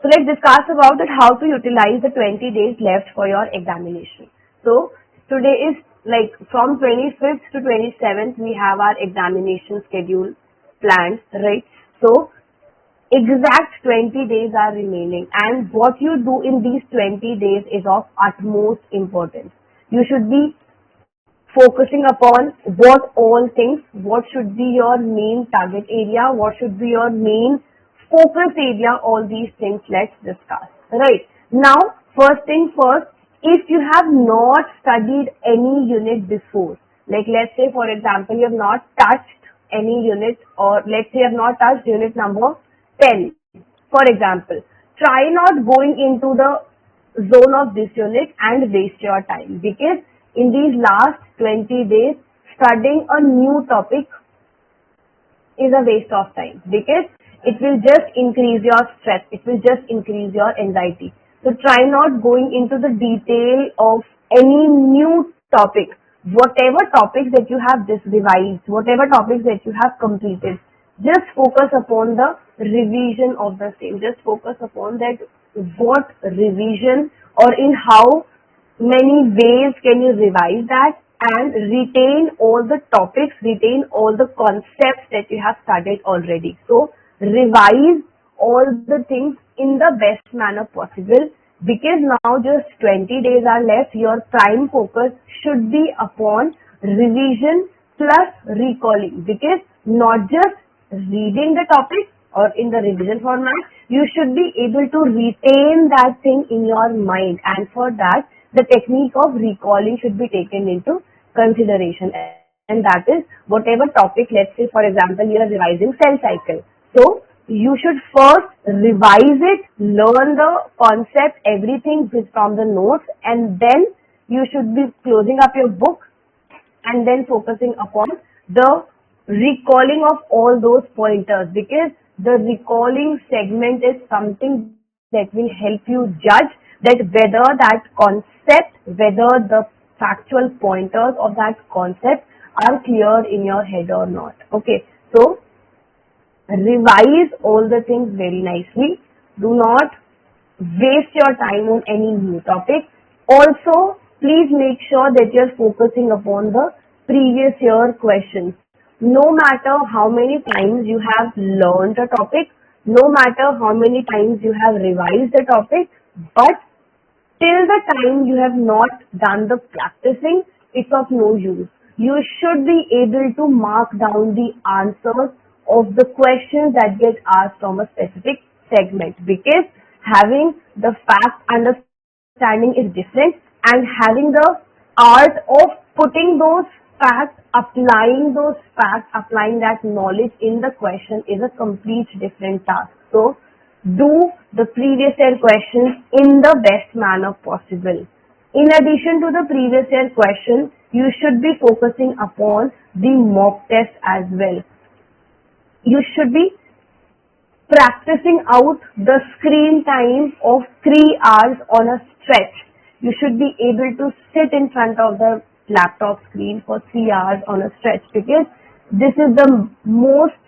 So let's discuss about it, how to utilize the 20 days left for your examination. So today is like from 25th to 27th we have our examination schedule planned, right? So exact 20 days are remaining, and what you do in these 20 days is of utmost importance. You should be focusing upon what all things, what should be your main target area, what should be your main focus area, all these things let's discuss. Right. Now, first thing first, if you have not studied any unit before, like let's say for example you have not touched any unit, or let's say you have not touched unit number 10, for example, try not going into the zone of this unit and waste your time, because in these last 20 days studying a new topic is a waste of time, because it will just increase your stress, it will just increase your anxiety. So try not going into the detail of any new topic. Whatever topics that you have just revised, whatever topics that you have completed, just focus upon the revision of the same. Just focus upon that, what revision, or in how many ways can you revise that, and retain all the topics, retain all the concepts that you have studied already. So revise all the things in the best manner possible, because now just 20 days are left. Your prime focus should be upon revision plus recalling, because not just reading the topic or in the revision format, you should be able to retain that thing in your mind, and for that the technique of recalling should be taken into consideration, and that is whatever topic, let's say for example you are revising cell cycle, so you should first revise it, learn the concept, everything from the notes, and then you should be closing up your book and then focusing upon the recalling of all those pointers, because the recalling segment is something that will help you judge that whether that concept, whether the factual pointers of that concept are clear in your head or not. Okay, so revise all the things very nicely. Do not waste your time on any new topic. Also, please make sure that you're focusing upon the previous year questions. No matter how many times you have learned a topic, no matter how many times you have revised the topic, but till the time you have not done the practicing, it's of no use. You should be able to mark down the answers of the questions that get asked from a specific segment, because having the fact understanding is different, and having the art of putting those facts, applying those facts, applying that knowledge in the question is a complete different task. So do the previous year questions in the best manner possible. In addition to the previous year question, you should be focusing upon the mock test as well. You should be practicing out the screen time of 3 hours on a stretch. You should be able to sit in front of the laptop screen for 3 hours on a stretch, because this is the most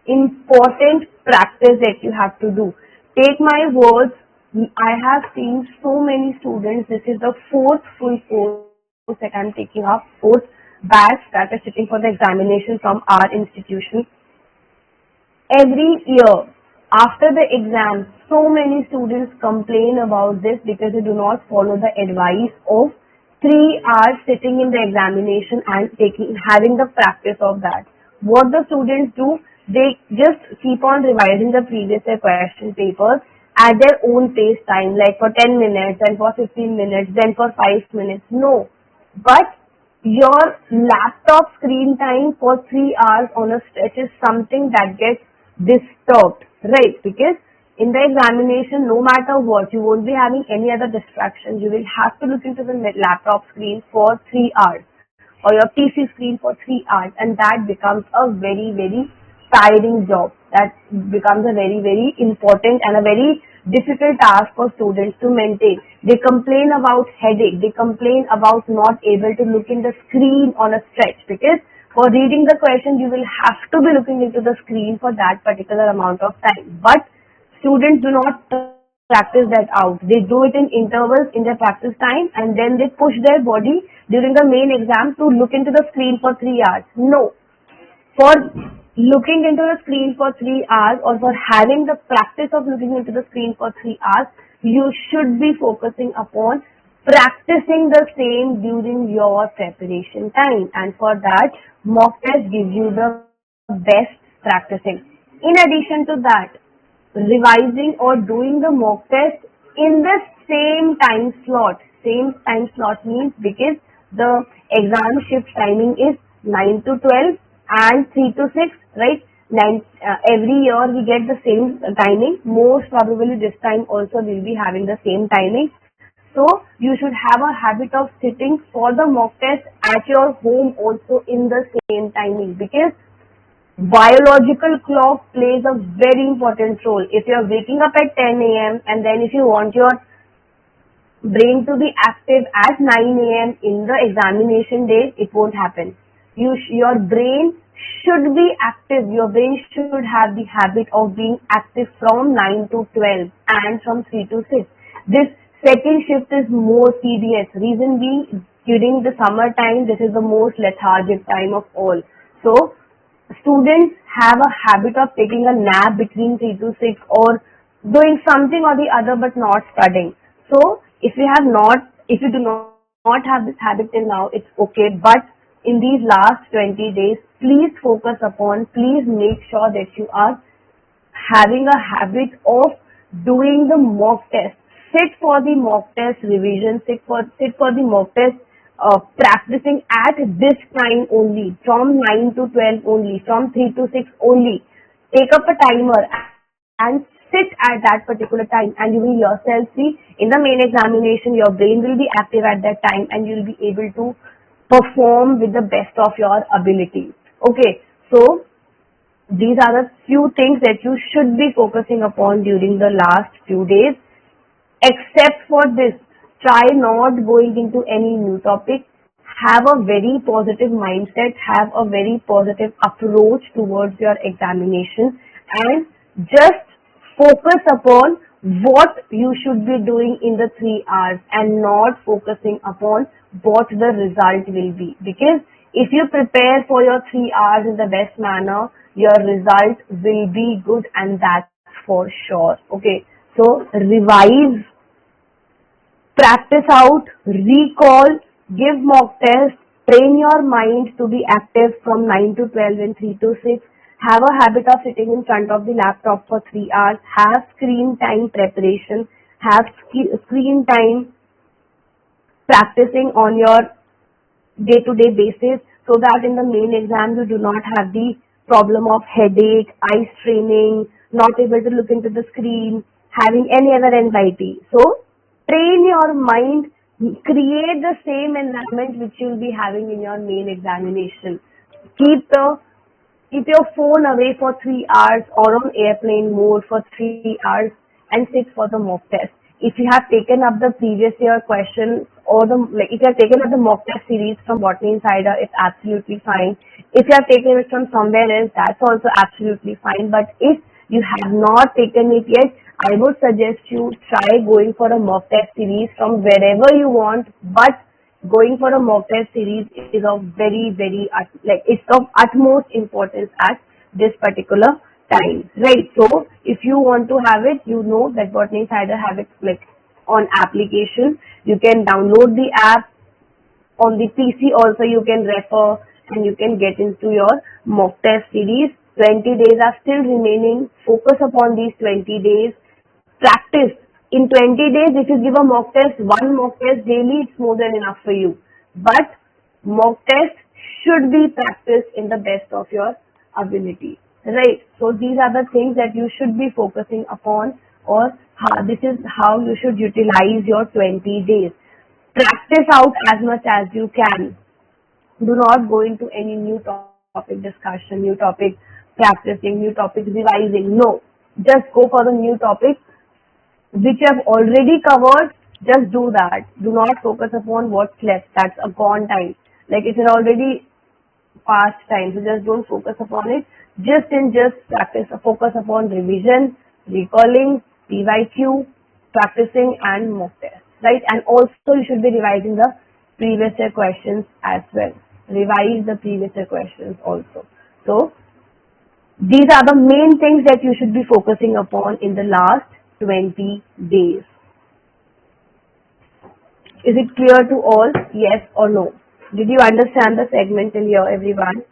important practice that you have to do. Take my words, I have seen so many students, this is the 4th full course that I am taking up, 4th batch that is sitting for the examination from our institution. Every year after the exam, so many students complain about this because they do not follow the advice of 3 hours sitting in the examination and having the practice of that. What the students do, they just keep on revising the previous year question papers at their own pace time, like for 10 minutes, then for 15 minutes, then for 5 minutes. No, but your laptop screen time for 3 hours on a stretch is something that gets disturbed, right? Because in the examination, no matter what, you won't be having any other distractions. You will have to look into the laptop screen for 3 hours or your PC screen for 3 hours, and that becomes a very, very tiring job. That becomes a very, very important and a very difficult task for students to maintain. They complain about headache. They complain about not able to look in the screen on a stretch, because for reading the question, you will have to be looking into the screen for that particular amount of time. But students do not practice that out. They do it in intervals in their practice time, and then they push their body during the main exam to look into the screen for 3 hours. No. For looking into the screen for 3 hours, or for having the practice of looking into the screen for 3 hours, you should be focusing upon practicing the same during your preparation time. And for that, mock test gives you the best practicing. In addition to that, revising or doing the mock test in the same time slot. Same time slot means because the exam shift timing is 9 to 12 and 3 to 6, right? Every year we get the same timing. Most probably this time also we'll be having the same timing. So you should have a habit of sitting for the mock test at your home also in the same timing, because biological clock plays a very important role. If you're waking up at 10 a.m. and then if you want your brain to be active at 9 a.m. in the examination day, it won't happen. Your brain should be active. Your brain should have the habit of being active from 9 to 12 and from 3 to 6. This second shift is more tedious. Reason being, during the summer time, this is the most lethargic time of all. So students have a habit of taking a nap between 3 to 6 or doing something or the other but not studying. So if you do not have this habit till now, it's okay. But in these last 20 days, please make sure that you are having a habit of doing the mock test. Sit for the mock test revision, sit for the mock test practicing at this time only, from 9 to 12 only, from 3 to 6 only. Take up a timer and sit at that particular time, and you will yourself see in the main examination your brain will be active at that time and you will be able to perform with the best of your ability. Okay, so these are the few things that you should be focusing upon during the last few days. Except for this, try not going into any new topic. Have a very positive mindset, have a very positive approach towards your examination, and just focus upon what you should be doing in the 3 hours and not focusing upon what the result will be. Because if you prepare for your 3 hours in the best manner, your result will be good, and that's for sure. Okay, so revise, practice out, recall, give mock tests, train your mind to be active from 9 to 12 and 3 to 6. Have a habit of sitting in front of the laptop for 3 hours. Have screen time preparation. Have screen time practicing on your day-to-day basis, so that in the main exam you do not have the problem of headache, eye straining, not able to look into the screen, having any other anxiety. So train your mind, create the same environment which you will be having in your main examination. Keep your phone away for 3 hours or on airplane mode for 3 hours and sit for the mock test. If you have taken up the previous year question or if you have taken up the mock test series from Botany Insider, it's absolutely fine. If you have taken it from somewhere else, that's also absolutely fine. But if you have not taken it yet, I would suggest you try going for a mock test series from wherever you want, but going for a mock test series is of it's of utmost importance at this particular time, right? So if you want to have it, you know that Botany Insider have it on application. You can download the app. On the PC also you can refer and you can get into your mock test series. 20 days are still remaining. Focus upon these 20 days. Practice. In 20 days, if you give a mock test, one mock test daily, it's more than enough for you. But mock test should be practiced in the best of your ability, right? So these are the things that you should be focusing upon, or this is how you should utilize your 20 days. Practice out as much as you can. Do not go into any new topic discussion, new topic practicing, new topic revising. No, just go for the new topic which you have already covered. Just do that. Do not focus upon what's left. That's a gone time. It's an already past time. So just don't focus upon it. Just practice. Focus upon revision, recalling, PYQ, practicing and mock test, right? And also you should be revising the previous year questions as well. Revise the previous year questions also. So these are the main things that you should be focusing upon in the last 20 days. Is it clear to all? Yes or no? Did you understand the segment till here, everyone?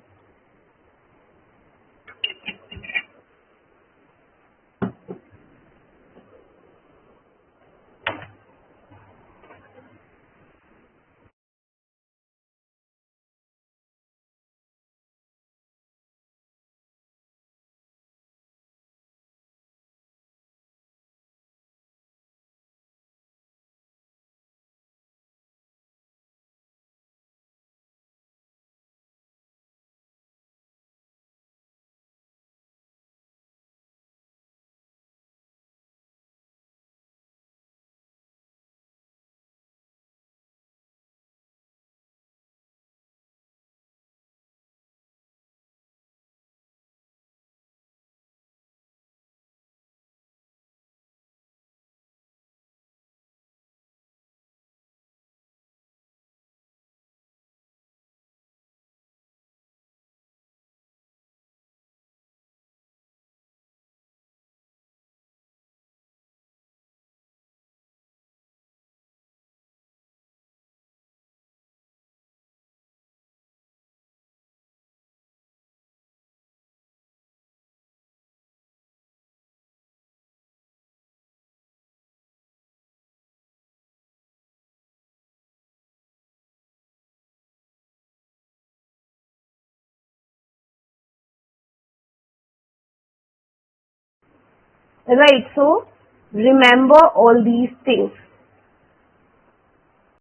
Right, so remember all these things.